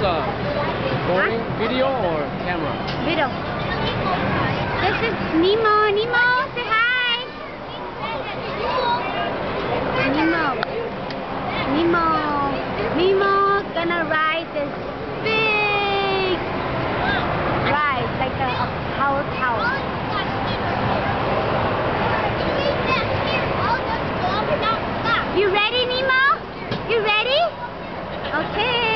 boarding video or camera? Video. This is Nemo. Nemo, say hi. Nemo. Nemo. Nemo gonna ride this big ride like a power tower. You ready, Nemo? You ready? Okay.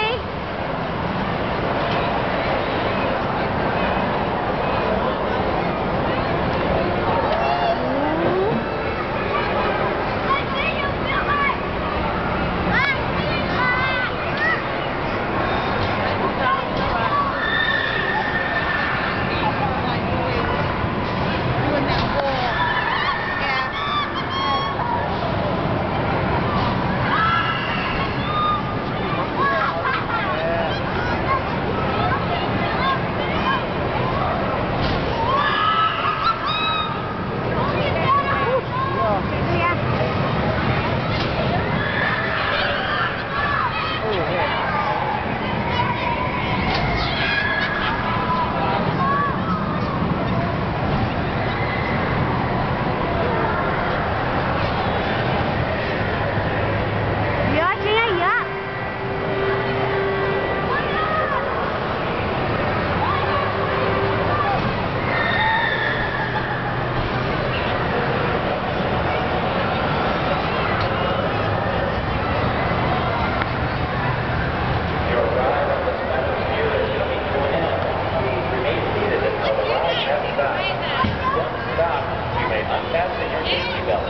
Unfasten your safety belt.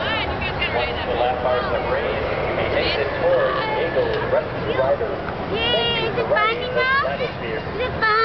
Once the lap bars have raised, you may exit towards Eagle's rescue rider. Yay, is it fun, Nemo? Is it fun?